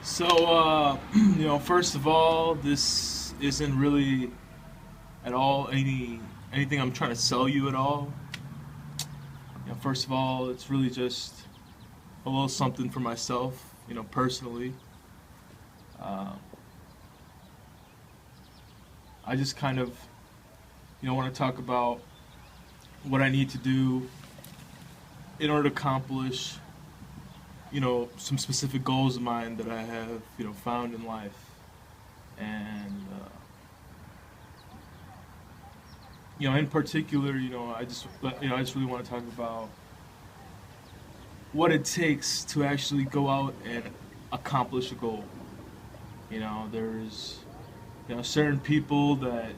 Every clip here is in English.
First of all, this isn't really at all anything I'm trying to sell you at all. First of all, it's really just a little something for myself, personally. Uh, I just kind of, want to talk about what I need to do in order to accomplish, some specific goals of mine that I have, found in life. And, in particular, I just really want to talk about what it takes to actually go out and accomplish a goal. There's, certain people that,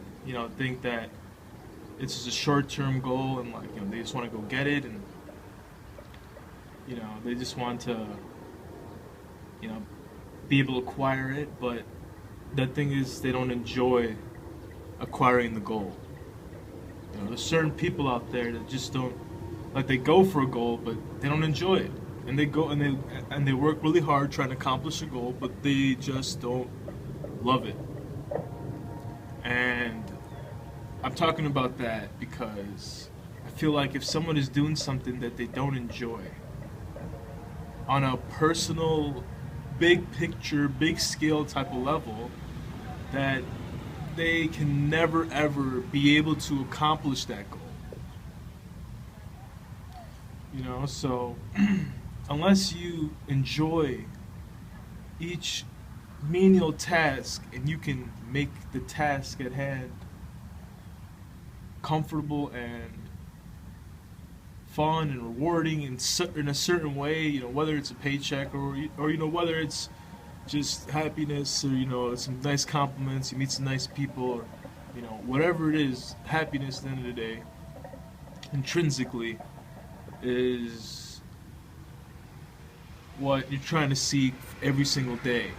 think that it's just a short-term goal and they just want to go get it and, they just want to, be able to acquire it, but the thing is they don't enjoy acquiring the goal. There's certain people out there that just don't, they go for a goal, but they don't enjoy it. And they go and they work really hard trying to accomplish a goal, but they just don't love it. And I'm talking about that because I feel like if someone is doing something that they don't enjoy on a personal, big picture, big scale type of level, that they can never ever be able to accomplish that goal. So unless you enjoy each menial task and you can make the task at hand comfortable and fun and rewarding in a certain way, whether it's a paycheck or whether it's just happiness or some nice compliments, you meet some nice people, or whatever it is, happiness at the end of the day intrinsically is what you're trying to seek every single day.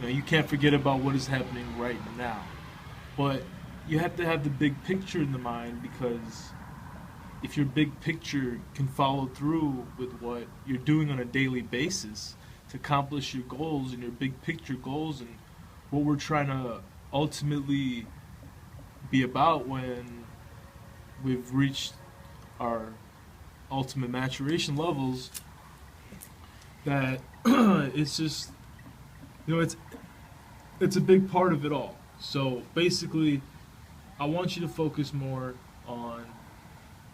You can't forget about what is happening right now, but you have to have the big picture in the mind, because if your big picture can follow through with what you're doing on a daily basis to accomplish your goals and your big picture goals and what we're trying to ultimately be about when we've reached our ultimate maturation levels, that it's just, it's a big part of it all. So basically, I want you to focus more on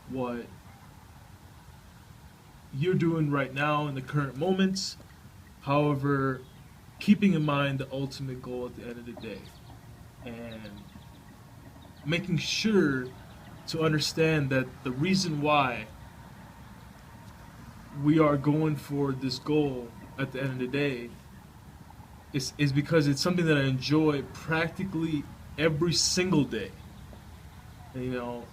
what you're doing right now in the current moments. However, keeping in mind the ultimate goal at the end of the day, and making sure to understand that the reason why we are going for this goal at the end of the day is because it's something that I enjoy practically every single day. And,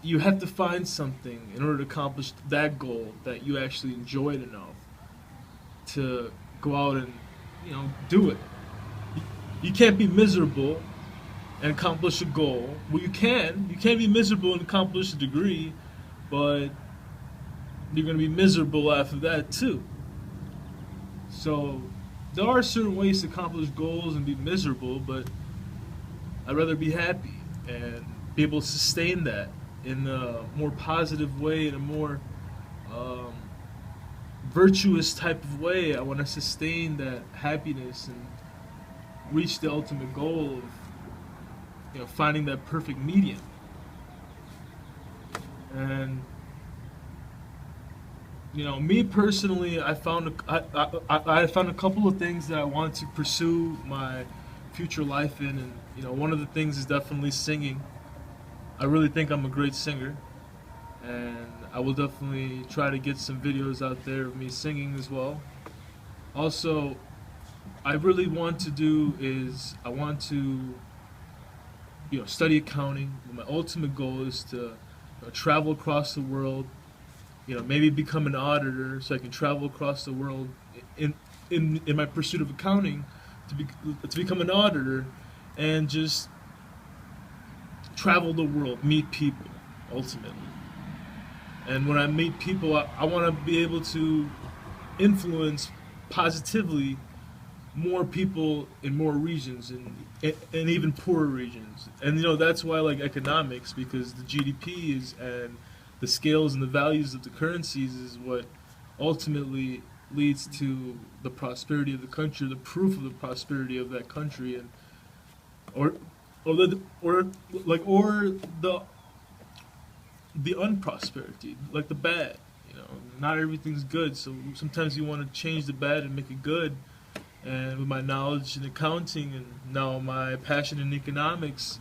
you have to find something in order to accomplish that goal that you actually enjoyed enough to go out and, do it. You can't be miserable and accomplish a goal. Well, you can. You can be miserable and accomplish a degree, but you're going to be miserable after that too. So there are certain ways to accomplish goals and be miserable, but I'd rather be happy and be able to sustain that in a more positive way, in a more virtuous type of way. I want to sustain that happiness and reach the ultimate goal of, finding that perfect medium. And me personally, I found a couple of things that I want to pursue my future life in, and one of the things is definitely singing. I really think I'm a great singer, and I will definitely try to get some videos out there of me singing as well. Also, I really want to do is I want to study accounting. My ultimate goal is to travel across the world, maybe become an auditor so I can travel across the world in my pursuit of accounting to become an auditor and just travel the world, meet people, ultimately. And when I meet people, I want to be able to influence positively more people in more regions and even poorer regions. And that's why I like economics, because the GDP is and the scales and the values of the currencies is what ultimately leads to the prosperity of the country, the proof of the prosperity of that country, and or or the unprosperity, like the bad. Not everything's good, so sometimes you want to change the bad and make it good. And with my knowledge in accounting and now my passion in economics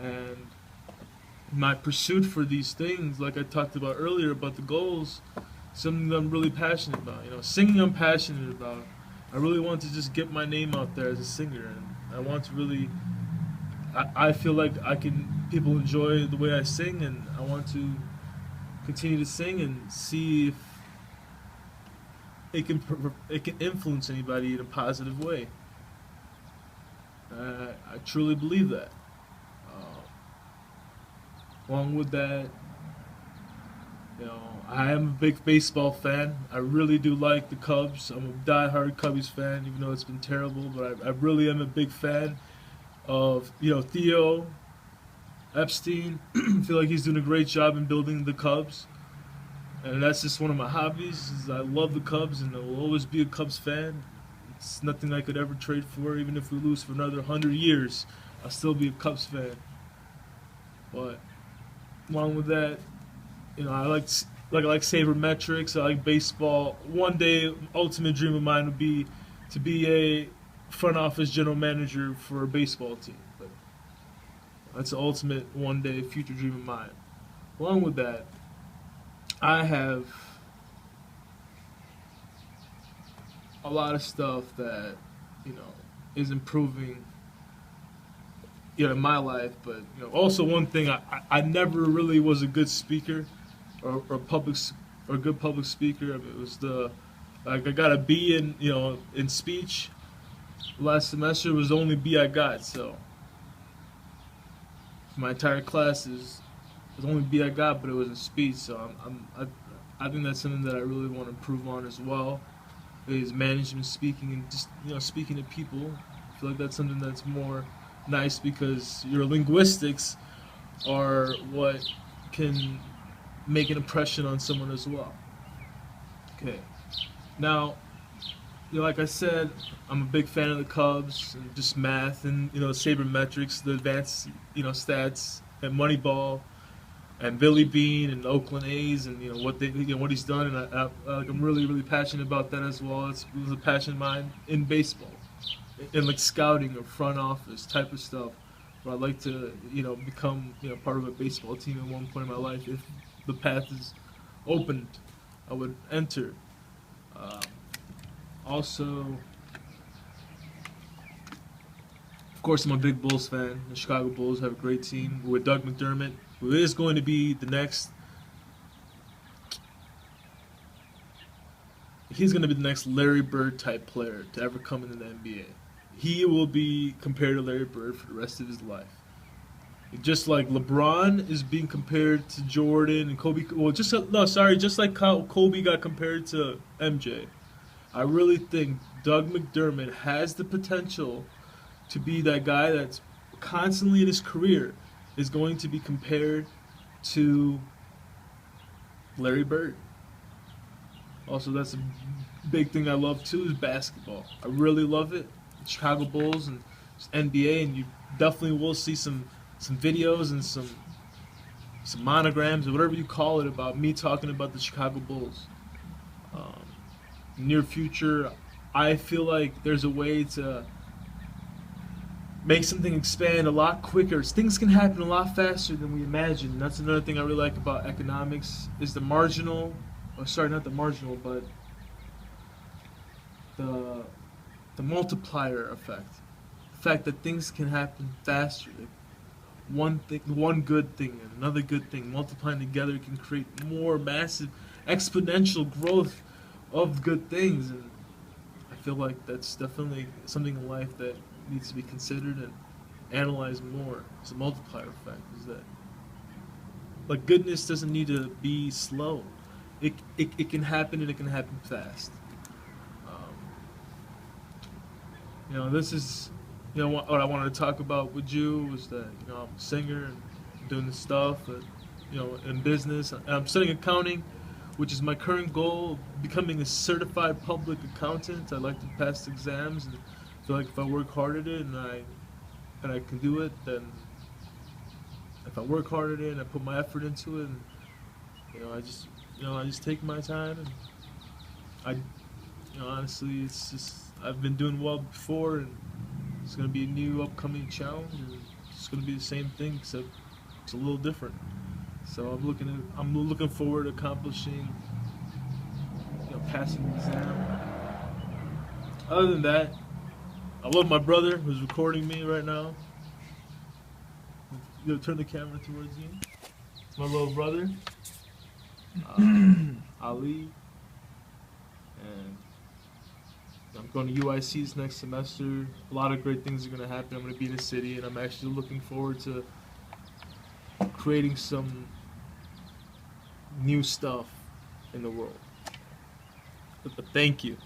and my pursuit for these things, like I talked about earlier about the goals, something that I'm really passionate about. Singing I'm passionate about. I really want to just get my name out there as a singer, and I want to really. I feel like people enjoy the way I sing, and I want to continue to sing and see if it can influence anybody in a positive way. I truly believe that. Along with that, I am a big baseball fan. I really do like the Cubs. I'm a diehard Cubbies fan, even though it's been terrible. But I really am a big fan of Theo Epstein. I feel like he's doing a great job in building the Cubs, and that's just one of my hobbies. Is I love the Cubs, and I will always be a Cubs fan. It's nothing I could ever trade for. Even if we lose for another 100 years, I'll still be a Cubs fan. But along with that, I like sabermetrics. I like baseball. One day, ultimate dream of mine would be to be a front office general manager for a baseball team. But that's the ultimate one day future dream of mine. Along with that, I have a lot of stuff that is improving in my life. But also one thing, I never really was a good speaker or a good public speaker. It was I got a B in speech last semester. It was the only B I got. So my entire class is the only B I got, but it was in speech. So I think that's something that I really want to improve on as well. Is management speaking and just speaking to people. I feel like that's something that's more nice because your linguistics are what can make an impression on someone as well. Okay, now like I said, I'm a big fan of the Cubs and just math and sabermetrics, the advanced stats and Moneyball and Billy Bean and the Oakland A's and what he's done, and I'm really passionate about that as well. It was a passion of mine in baseball, in like scouting or front office type of stuff. Where I'd like to become part of a baseball team at one point in my life. If the path is opened, I would enter. Also, of course, I'm a big Bulls fan. The Chicago Bulls have a great team with Doug McDermott, who is going to be the next. He's going to be the next Larry Bird type player to ever come into the NBA. He will be compared to Larry Bird for the rest of his life. Just like LeBron is being compared to Jordan and Kobe. Well, just like how Kobe got compared to MJ. I really think Doug McDermott has the potential to be that guy that's constantly in his career is going to be compared to Larry Bird. Also, that's a big thing I love too is basketball. I really love it. The Chicago Bulls and NBA, and you definitely will see some videos and some monograms or whatever you call it about me talking about the Chicago Bulls. Near future, I feel like there's a way to make something expand a lot quicker. Things can happen a lot faster than we imagine. That's another thing I really like about economics is the marginal, not the marginal, but the multiplier effect. The fact that things can happen faster. Like one good thing and another good thing multiplying together can create more massive exponential growth of good things, and I feel like that's definitely something in life that needs to be considered and analyzed more. It's a multiplier effect. Is that like goodness doesn't need to be slow. It can happen and it can happen fast. This is, what I wanted to talk about with you was that, I'm a singer and doing this stuff, in business. And I'm studying accounting, which is my current goal, becoming a certified public accountant. I'd like to pass exams, and I feel like if I work hard at it and I can do it, then if I work hard at it and I put my effort into it, and I just take my time, and honestly, it's just I've been doing well before, and it's gonna be a new upcoming challenge, and it's gonna be the same thing except it's a little different. So I'm looking forward to accomplishing, passing the exam. Other than that, I love my brother who's recording me right now. Turn the camera towards you. It's my little brother, Ali, and I'm going to UIC's next semester. A lot of great things are going to happen. I'm going to be in the city, and I'm actually looking forward to creating some new stuff in the world. But thank you.